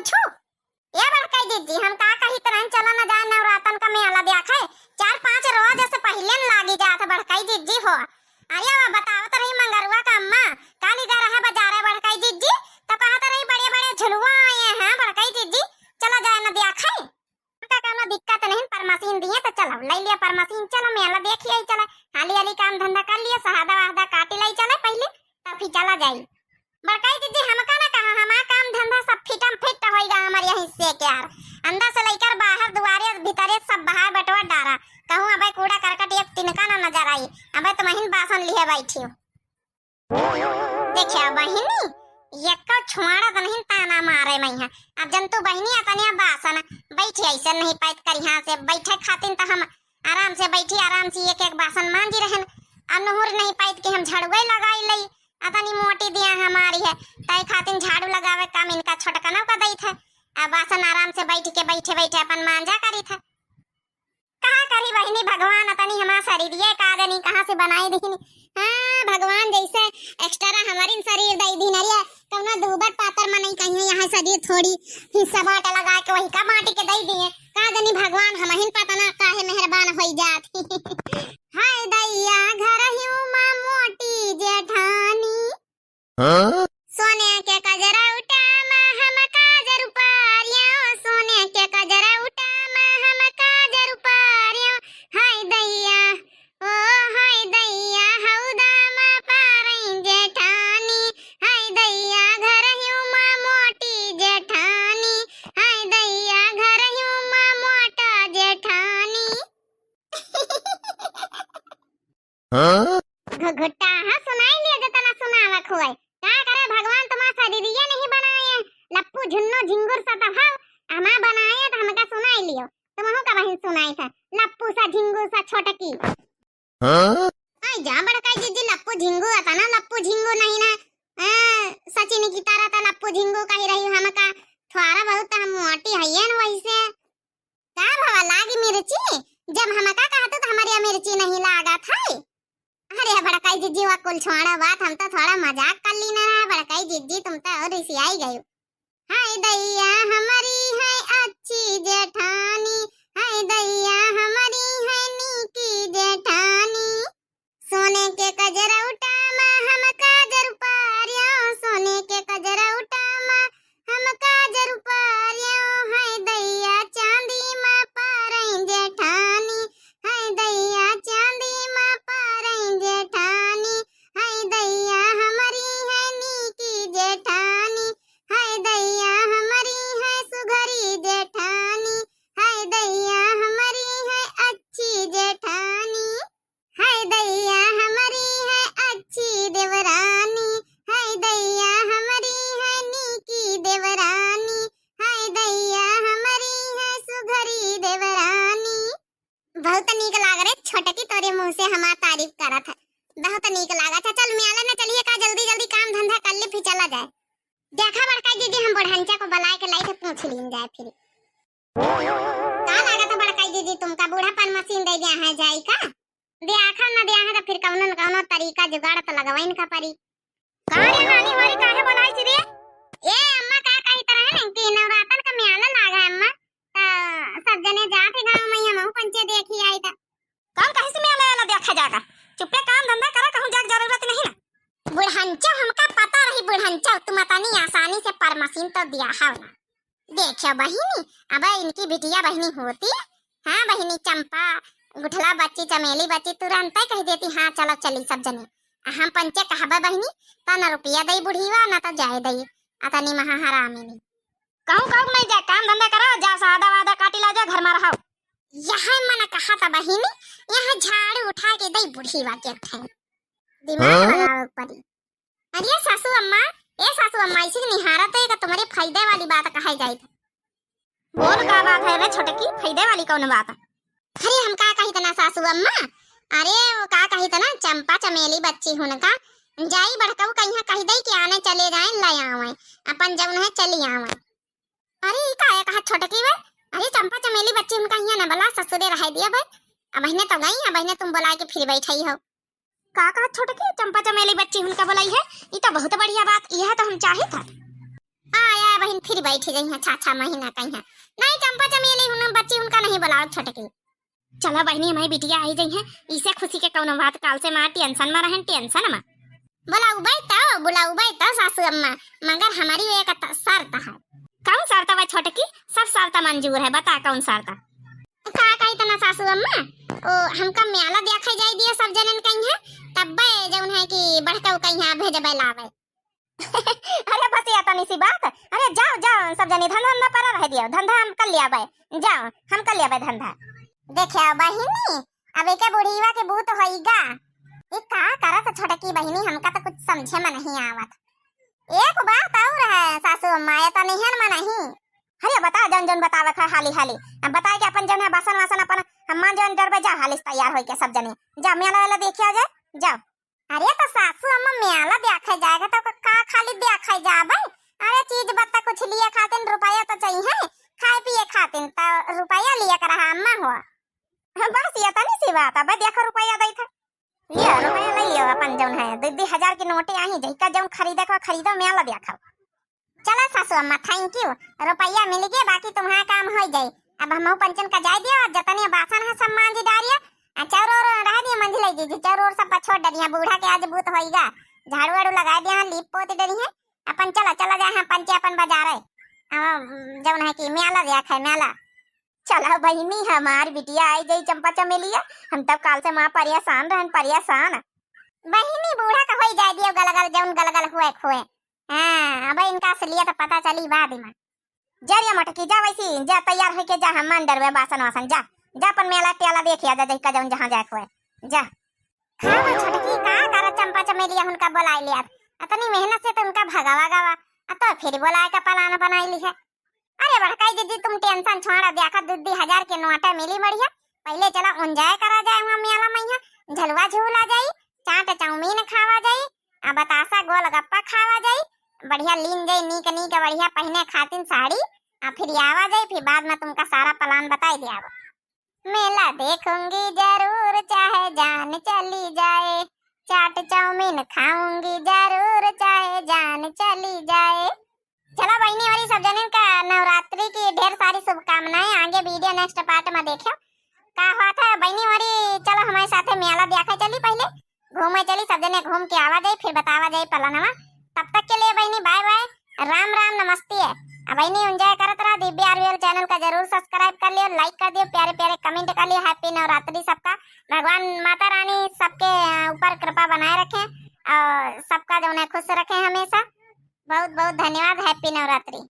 पूछू ये बड़काई दीदी हम का कही तरह चला न जाए नवरातन का मेला देखे 4-5 रोज से पहले न लागी जात बड़काई दीदी हो। अरे वो बताओ तो रही मंगरुआ का अम्मा काली गा रहा बाजार है बड़काई दीदी तो कहा तो रही बड़े बड़े झुलुआ आए हैं बड़काई दीदी चला जाए न देखे का कोनो दिक्कत नहीं पर मशीन दिए तो चलो ले लिया पर मशीन चलो मेला देखिए चला हाली हाली काम धंधा कर लिया सहादा वादा काटी लाई चले पहले तब फिर चला जाई बड़काई दीदी हमका ना कहा हमारा काम धंधा सब फिटम फिट होएगा हमारे यहाँ हिस्से के यार अंदर से लेकर बाहर दुआरे भीतरे सब बाहर बटवा डारा कहूँ अबे कूड़ा करकट एक तिनका ना नजर आई अबे तो महीन बासन लिए बैठी हो देखिए बहिनी एक छुआड़ा तो नहीं ताना मारे मैं यहाँ अब जंतु बहिनी अतनिया बासन बैठी ऐसे नहीं पैत कर यहाँ से बैठे खातिन तो हम आराम से बैठी आराम से एक एक बासन मांजी रहन अब नहुर नहीं पैत के हम झड़ुए लगाई लई अतनी मोटी दिया हमारी है तय खातिन झाड़ू लगावे काम इनका छोटकना का दई था अब बासन आराम से बैठ के बैठे बैठे अपन मांजा करी था कहा करी बहिनी भगवान अतनी हमारा शरीर ये कादनी कहाँ से बनाई दिखनी हाँ भगवान जैसे एक्स्ट्रा हमारी शरीर दई दी नरिया कौना दूबर पातर में नहीं कहीं यहाँ शरीर थोड़ी हिस्सा बाटा लगा के वही का माटी के दई दिए कादनी भगवान हमहिन पता ना काहे मेहरबान होई जात हाय दैया घर ही मां मोटी जेठानी सोने के कजरा उठा मां हम काजर उपारियो सोने के कजरा उठा मां हम काजर उपारियो हाय दैया ओ हाय दैया हौदा मां पारई जेठानी हाय दैया घर ही मां मोटी जेठानी हाय दैया घर ही मां मोटा जेठानी घुघुट्टा हाँ सुनाई लिया जतना सुनावा खोए का करे भगवान तुम्हारा शरीर ये नहीं बनाए लप्पू झुन्नो झिंगुर सा तभाव हमा बनाए तो हमका सुनाई लियो तुमहु का बहन सुनाई था लप्पू सा झिंगुर सा छोटकी आई जा बड़काई जीजी लप्पू झिंगू आता ना लप्पू झिंगू नहीं ना सचिन की तरह था लप्पू झिंगू कही रही हमका थोड़ा बहुत हम मोटी हइयन वैसे का भवा लागी मिर्ची जब हमका कहत तो हमारी मिर्ची नहीं लागा था अरे बड़काई जीजी वा कुल छोड़ा बात हम तो थोड़ा मजाक कर ली ना बड़काई जीजी तुम तो और इसी आई गई हाय दैया हमारी है अच्छी जेठानी हाय दैया हमारी है नीकी जेठानी सोने के कजरा उठा मां हम काजर उपारियो सोने के कजरा उठा मां हम काजर उपारियो हाय दैया चांदी मां पारई जेठानी हाय दैया चांदी मां पारई जेठानी हाय दैया हमारी है नीकी जेठानी हाय दैया हमारी है सुघरी जेठानी हाय दैया हमारी है अच्छी जेठानी हाय दैया हमारी है अच्छी देवरानी हाय दैया हमारी है नीकी देवरानी हाय दैया हमारी है सुघरी देवरानी बहुत नीक लाग रहे छोटकी तोरे मुंह से हमार तारीफ करत है बहुत नीक लागा था चल मेला में चलिए का जल्दी जल्दी काम धंधा कर ले फिर चला जाए देखा बड़काई दीदी हम बढ़ंचा को बुलाए के लाई थे पूछ लीन जाए फिर का लागा था बड़काई दीदी तुमका बूढ़ापन मशीन दे दिया है जाई का देखा ना दिया है तो फिर कौनो न कौनो तरीका जुगाड़ तो लगवाइन का परी का रे नानी वाली काहे बुलाई छी रे ए अम्मा का कही तरह है कि नवरात्र का मेला लागा अम्मा सब जने जाते गांव में हम पंचे देखी आई था कौन कहीं से मेला वाला देखा जाएगा चुपे काम धंधा करा कहूं जाग जरूरत नहीं ना बुढ़ंचा हमका पता रही बुढ़ंचा तुम अतनी आसानी से पर मशीन तो दिया है ना देखियो बहिनी अब इनकी बिटिया बहिनी होती हां बहिनी चंपा गुठला बच्ची चमेली बच्ची तुरंत ही कह देती हां चलो चली सब जने हम पंचे कहबा बहिनी ता ना रुपया दई बुढ़ीवा ना तो जाए दई अतनी महा हरामिनी कहूं नहीं जा काम धंधा करो जा सादा वादा काटी ला जा घर में रहो यहाँ मना कहा था बहिनी यहाँ झाड़ू उठा के दई बुढ़ीवा के थे दिमाग लगाओ परी अरे सासू अम्मा इसी निहारा तो एक तुम्हारे फायदे वाली बात कही जाई थी बोल का बात है रे छोटकी फायदे वाली कौन बात अरे हम का कही तना सासू अम्मा अरे वो का कही तना चंपा चमेली बच्ची हुनका जाई बड़काऊ कहीं कही दई कि आने चले जाए ले आवे अपन जब है चली आवे अरे ई का कहा छोटकी वे अरे चंपा चमेली बच्ची उनका यहाँ न बला ससुरे रह दिया भाई अब बहने तो गई अब बहने तुम बुला के फिर बैठाई हो का कहा छोटकी चंपा चमेली बच्ची उनका बुलाई है ये तो बहुत बढ़िया बात यह तो हम चाहे था आया बहन फिर बैठी रही है 6-6 महीना कहीं है। नहीं चंपा चमेली हूं बच्ची उनका नहीं बुलाओ छोटकी। चलो बहनी हमारी बिटिया आई गई है, इसे खुशी के कौन बात काल से मां टेंशन में रहन टेंशन में। बुलाऊ भाई तो सासू अम्मा, मगर हमारी एक शर्त है। कौन शर्त है छोटकी? सब शर्त मंजूर है, बता कौन शर्त? का कही तना सासू अम्मा ओ हमका मेला देखा जाई दिए सब जनन कहीं है, तब जौन है कि बढ़का कहीं है भेजबे लावे। अरे बस ये तनी सी बात। अरे जाओ जाओ सब जने धंधा पर रह दियो, धंधा हम कर लिया बे, जाओ हम कर लिया बे धंधा। देखियो बहिनी अब एक बुढ़ीवा के भूत होईगा, ये का करत छोटकी बहिनी हमका तो कुछ समझे में नहीं आवत। एक बात और है सासू अम्मा, ये तो नहीं है नहीं। अरे बता जन जन बतावे खा हाली हाली, अब बताए कि अपन जन है बासन वासन अपन हम जन डरबे जा हाली तैयार होई के सब जने जा मेला वाला देखिया जाए जाओ। अरे तो सासू अम्मा मेला देखा जाएगा तो का खाली देखा जाबे? अरे चीज बत्ता कुछ लिए खातिन रुपया तो चाहिए, खाए पिए खातिन तो रुपया लिए कर अम्मा हो। बस ये तो नहीं सी बात। अब देखो रुपया दई था लिया, रुपया ले लियो अपन जौन है 2,000 की नोटे आई जइका जौन खरीदे को खरीदो मेला देखो। चलो सासू अम्मा थैंक यू, रुपया मिल गया बाकी तुम्हारा काम हो जाए। अब हम पंचन का जाय दियो, जतने बासन है सब मांझ डारिया, चार और रह दिया मंझ ले जी चार और सब छोड़ डरिया, बूढ़ा के आज भूत होईगा, झाड़ू वाड़ू लगा दिया लीप पोत डरी है। अपन चला जाए हम पंचे अपन बाजार है जौन है कि मेला देख है मेला। चलो बहिनी हमार बिटिया आई गई चंपा चमेलिया, हम तब काल से मां परेशान रहन परेशान। बहिनी बूढ़ा का होई जाय दियो गलगल जौन गलगल हुए खोए। हां अब इनका असलियत तो पता चली बाद में। जरिया मटकी जा वैसी जा तैयार होके जा, हम अंडर में बासन वासन जा जा अपन मेला टेला देखिया जा देखा जौन जहां जाए खोए जा। हां छोटकी का कर चंपा चमेलिया उनका बुलाए लिया, इतनी मेहनत से तो उनका भगावा गावा तो फिर बुलाए का प्लान बनाई ली है। अरे बड़काई दीदी तुम टेंशन छोड़ा, देखा 2,000 के नोटा मिली बढ़िया, पहले चला एंजॉय करा जाए वहां मेला में, झलवा झूला जाई, चाट चाउमीन खावा जाई, अब बतासा गोलगप्पा खावा जाई, बढ़िया लीन जाई नीक नीक बढ़िया पहने खातिन साड़ी, और फिर आवा जाई, फिर बाद में तुमका सारा प्लान बताई दिया। मेला देखूंगी जरूर चाहे जान चली जाए, चाट चाउमीन खाऊंगी जरूर चाहे जान चली जाए। चलो बहनी वाली सब जने का नवरात्रि की ढेर सारी शुभकामनाएं, आगे वीडियो नेक्स्ट पार्ट में देखो का हुआ था बहनी वाली। चलो हमारे साथ मेला देखा चली, पहले घूमे चली, सब जने घूम के आवा जाए फिर बतावा जाए प्लानवा। तब तक के लिए बहनी बाय बाय, राम राम नमस्ते। अब बहनी एंजॉय करत रहा, दिव्या आरवीएल चैनल का जरूर सब्सक्राइब कर लियो, लाइक कर दियो, प्यारे प्यारे कमेंट कर लियो। हैप्पी नवरात्रि सबका, भगवान माता रानी सबके ऊपर कृपा बनाए रखें और सबका जो है खुश रखें हमेशा। बहुत बहुत धन्यवाद, हैप्पी नवरात्रि।